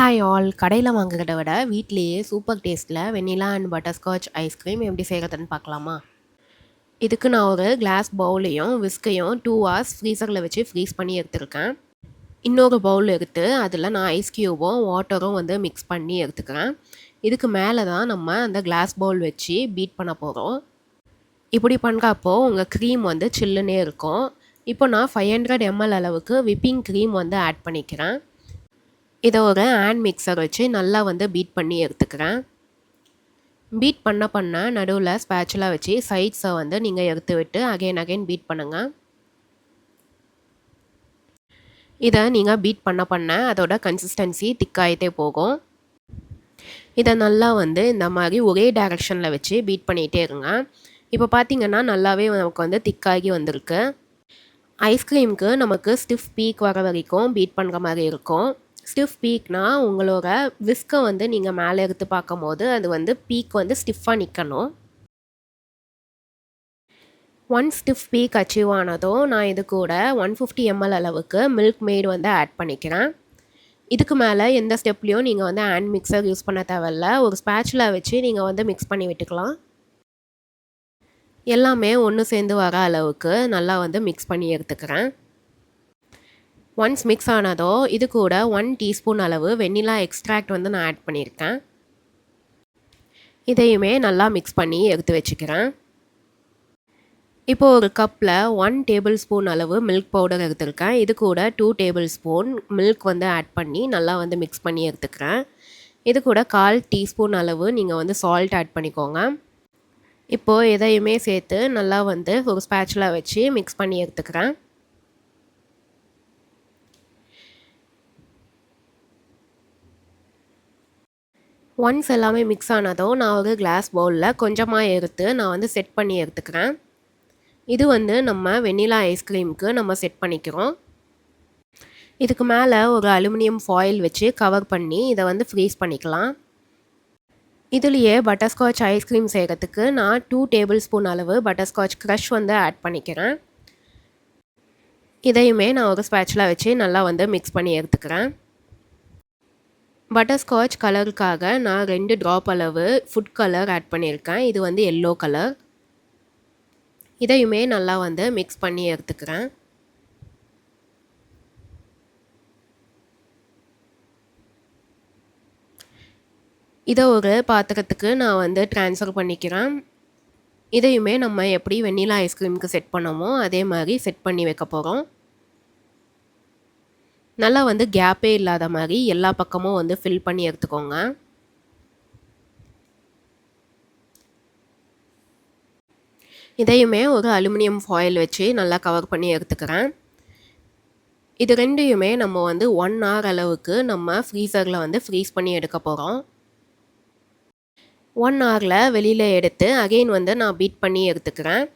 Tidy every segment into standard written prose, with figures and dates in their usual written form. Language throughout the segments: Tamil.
Hi all! கடையில வாங்குறத விட வீட்லயே சூப்பர் டேஸ்ட்ல வெண்ணிலா அண்ட் பட்டர்ஸ்காட்ச் ஐஸ்கிரீம் எப்படி செய்றதுன்னு பார்க்கலாமா? இதுக்கு நான் ஒரு கிளாஸ் பவுலையும், விஸ்கையும் 2 ஹார்ஸ் ஃப்ரீசர்ல வச்சு ஃப்ரீஸ் பண்ணி எடுத்துருக்கேன். இன்னொரு பவுல் எடுத்து அதில நான் ஐஸ் கியூபும், வாட்டரும் வந்து மிக்ஸ் பண்ணி எடுத்துக்கிறேன். இதுக்கு மேல தான் நம்ம அந்த கிளாஸ் பவுல் வச்சு பீட் பண்ண போறோம். இப்படி பண்றப்போ உங்க க்ரீம் வந்து சில்லுன்னே இருக்கும். இப்போ நான் 500 ml அளவுக்கு விப்பிங் க்ரீம் வந்து ஆட் பண்ணிக்கிறேன். இத ஒரு ஹேண்ட் மிக்ஸர் வச்சு நல்லா வந்து பீட் பண்ணி எடுத்துக்கிறேன். பீட் பண்ண நடுவுல ஸ்பேச்சுலா வச்சு சைட்ஸை வந்து நீங்க எடுத்து விட்டு அகைன் பீட் பண்ணுங்க. இத நீங்க பீட் பண்ண அதோட கன்சிஸ்டன்சி திக் ஆயிட்டே போகும். இத நல்லா வந்து இந்த மாதிரி ஒரே டைரக்ஷன்ல வச்சு பீட் பண்ணிட்டே இருங்க. இப்போ பார்த்தீங்கன்னா நல்லாவே நமக்கு வந்து திக்காகி வந்திருக்கு. ஐஸ்கிரீமுக்கு நமக்கு ஸ்டிஃப் பீக் வர வரைக்கும் பீட் பண்ணுற மாதிரி இருக்கும். ஸ்டிஃப் பீக்னா உங்களோட விஸ்கை வந்து நீங்கள் மேலே எடுத்து பார்க்கும்போது அது வந்து பீக் வந்து ஸ்டிஃபாக நிற்கணும். ஸ்டிஃப் பீக் அச்சீவ் ஆனதும் நான் இது கூட 150 ml அளவுக்கு மில்க் மேட் வந்து ஆட் பண்ணிக்கிறேன். இதுக்கு மேலே எந்த ஸ்டெப்லேயும் நீங்கள் வந்து ஹேண்ட் மிக்சர் யூஸ் பண்ண தேவையில்ல. ஒரு ஸ்பேச்சுலா வச்சு நீங்கள் வந்து மிக்ஸ் பண்ணி விட்டுக்கலாம். எல்லாமே ஒன்று சேர்ந்து வர அளவுக்கு நல்லா வந்து மிக்ஸ் பண்ணி எடுத்துக்கிறேன். ஒன்ஸ் மிக்ஸ் ஆனதோ இது கூட 1 டீஸ்பூன் அளவு வெண்ணிலா எக்ஸ்ட்ராக்ட் வந்து நான் ஆட் பண்ணியிருக்கேன். இதையுமே நல்லா மிக்ஸ் பண்ணி எடுத்து வச்சுக்கிறேன். இப்போ ஒரு கப்பில் 1 டேபிள் ஸ்பூன் அளவு மில்க் பவுடர் எடுத்துருக்கேன். இது கூட 2 டேபிள் ஸ்பூன் மில்க் வந்து ஆட் பண்ணி நல்லா வந்து மிக்ஸ் பண்ணி எடுத்துக்கிறேன். இது கூட 1/4 டீஸ்பூன் அளவு நீங்கள் வந்து சால்ட் ஆட் பண்ணிக்கோங்க. இப்போது எதையுமே சேர்த்து நல்லா வந்து ஒரு ஸ்பேச்சுலா வச்சு மிக்ஸ் பண்ணி எடுத்துக்கிறேன். ஒன்ஸ் எல்லாமே மிக்ஸ் ஆனதும் நான் ஒரு கிளாஸ் பவுலில் கொஞ்சமாக எடுத்து நான் வந்து செட் பண்ணி எடுத்துக்கிறேன். இது வந்து நம்ம வெண்ணிலா ஐஸ்கிரீமுக்கு நம்ம செட் பண்ணிக்கிறோம். இதுக்கு மேலே ஒரு அலுமினியம் ஃபாயில் வச்சு கவர் பண்ணி இதை வந்து ஃப்ரீஸ் பண்ணிக்கலாம். இதுலேயே பட்டர்ஸ்காட்ச் ஐஸ்கிரீம் செய்கிறதுக்கு நான் 2 டேபிள் ஸ்பூன் அளவு பட்டர்ஸ்காட்ச் க்ரஷ் வந்து ஆட் பண்ணிக்கிறேன். இதையுமே நான் ஒரு ஸ்பேச்சுலா வச்சு நல்லா வந்து மிக்ஸ் பண்ணி எடுத்துக்கிறேன். பட்டர்ஸ்காட்ச் கலருக்காக நான் 2 ட்ராப் அளவு ஃபுட் கலர் ஆட் பண்ணியிருக்கேன். இது வந்து எல்லோ கலர். இதையுமே நல்லா வந்து மிக்ஸ் பண்ணி எடுத்துக்கிறேன். இதை ஒரு பாத்திரத்துக்கு நான் வந்து ட்ரான்ஸ்ஃபர் பண்ணிக்கிறேன். இதையுமே நம்ம எப்படி வெண்ணிலா ஐஸ்கிரீமுக்கு செட் பண்ணோமோ அதே மாதிரி செட் பண்ணி வைக்க போகிறோம். நல்லா வந்து கேப்பே இல்லாத மாதிரி எல்லா பக்கமும் வந்து ஃபில் பண்ணி எடுத்துக்கோங்க. இதையுமே ஒரு அலுமினியம் ஃபாயில் வச்சு நல்லா கவர் பண்ணி எடுத்துக்கிறேன். இது ரெண்டையுமே நம்ம வந்து 1 hour அளவுக்கு நம்ம ஃப்ரீசரில் வந்து ஃப்ரீஸ் பண்ணி எடுக்க போகிறோம். 1 hourல வெளியில் எடுத்து அகெயின் வந்து நான் பீட் பண்ணி எடுத்துக்கிறேன்.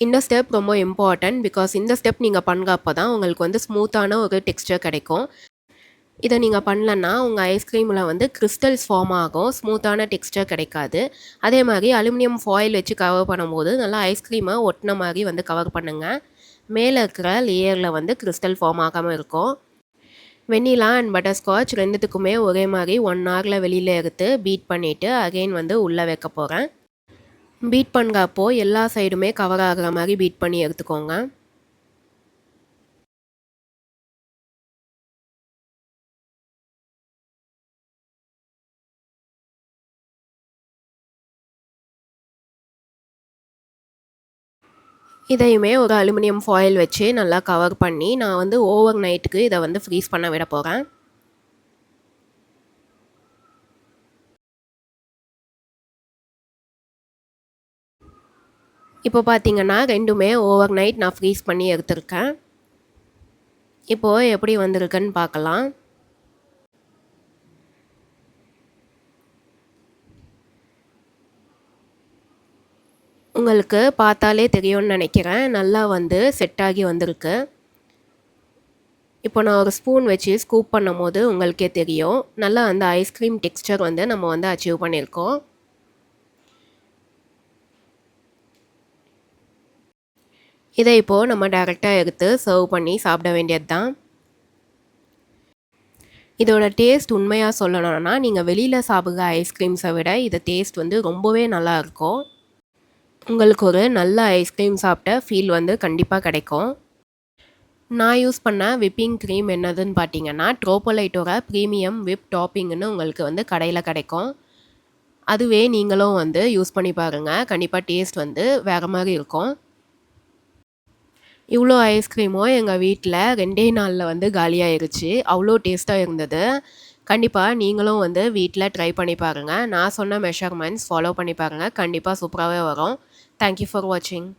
இந்த ஸ்டெப் ரொம்ப இம்பார்ட்டன்ட். பிகாஸ் இந்த ஸ்டெப் நீங்கள் பண்ணுறப்போ தான் உங்களுக்கு வந்து ஸ்மூத்தான ஒரு டெக்ஸ்சர் கிடைக்கும். இதை நீங்கள் பண்ணலன்னா உங்கள் ஐஸ்கிரீமில் வந்து கிறிஸ்டல்ஸ் ஃபார்ம் ஆகும். ஸ்மூத்தான டெக்ஸ்சர் கிடைக்காது. அதே மாதிரி அலுமினியம் ஃபாயில் வச்சு கவர் பண்ணும்போது நல்லா ஐஸ்கிரீமை ஒட்டின மாதிரி வந்து கவர் பண்ணுங்கள். மேலே இருக்கிற லேயரில் வந்து கிறிஸ்டல் ஃபார்ம் ஆகாமல் இருக்கும். வெண்ணிலா அண்ட் பட்டர்ஸ்காட்ச் ரெண்டுத்துக்குமே ஒரே மாதிரி 1 hourல வெளியில் எடுத்து பீட் பண்ணிவிட்டு அகெயின் வந்து உள்ளே வைக்க போகிறேன். பீட் பண்ணுறப்போ எல்லா சைடுமே கவர் ஆகிற மாதிரி பீட் பண்ணி எடுத்துக்கோங்க. இதையுமே ஒரு அலுமினியம் ஃபாயில் வச்சு நல்லா கவர் பண்ணி நான் வந்து ஓவர் நைட்டுக்கு இதை வந்து ஃப்ரீஸ் பண்ண விட போகிறேன். இப்போ பார்த்தீங்கன்னா ரெண்டுமே ஓவர் நைட் நான் ஃப்ரீஸ் பண்ணி எடுத்திருக்கேன். இப்போது எப்படி வந்திருக்குன்னு பார்க்கலாம். உங்களுக்கு பார்த்தாலே தெரியும்னு நினைக்கிறேன். நல்லா வந்து செட் ஆகி வந்திருக்கு. இப்போ நான் ஒரு ஸ்பூன் வச்சு ஸ்கூப் பண்ணும்போது உங்களுக்கே தெரியும். நல்லா அந்த ஐஸ்கிரீம் டெக்ஸ்சர் வந்து நம்ம வந்து அச்சீவ் பண்ணியிருக்கோம். இதை இப்போது நம்ம டைரெக்டாக எடுத்து சர்வ் பண்ணி சாப்பிட வேண்டியது தான். இதோட டேஸ்ட் உண்மையா சொல்லணும்னா, நீங்க வெளியில சாப்பிடுற ஐஸ்கிரீம்ஸை விட இது டேஸ்ட் வந்து ரொம்பவே நல்லாயிருக்கும். உங்களுக்கு ஒரு நல்ல ஐஸ்கிரீம் சாப்பிட்ட ஃபீல் வந்து கண்டிப்பா கிடைக்கும். நான் யூஸ் பண்ண விப்பிங் க்ரீம் என்னதுன்னு பார்த்தீங்கன்னா, ட்ரோபோலைட்டோட ப்ரீமியம் விப் டாப்பிங்ன்னு உங்களுக்கு வந்து கடையில கிடைக்கும். அதுவே நீங்களும் வந்து யூஸ் பண்ணி பாருங்க. கண்டிப்பா டேஸ்ட் வந்து வேற மாரி இருக்கும். இவ்வளோ ஐஸ்கிரீமும் எங்க வீட்ல 2டே நாள்ல வந்து காலியாயிருச்சு. அவ்வளோ டேஸ்ட்டா இருந்தது. கண்டிப்பா நீங்களும் வந்து வீட்ல ட்ரை பண்ணி பாருங்க. நான் சொன்ன மெஷர்மெண்ட்ஸ் ஃபாலோ பண்ணி பாருங்க. கண்டிப்பா சூப்பராவே வரும். தேங்க் யூ ஃபார் வாட்சிங்.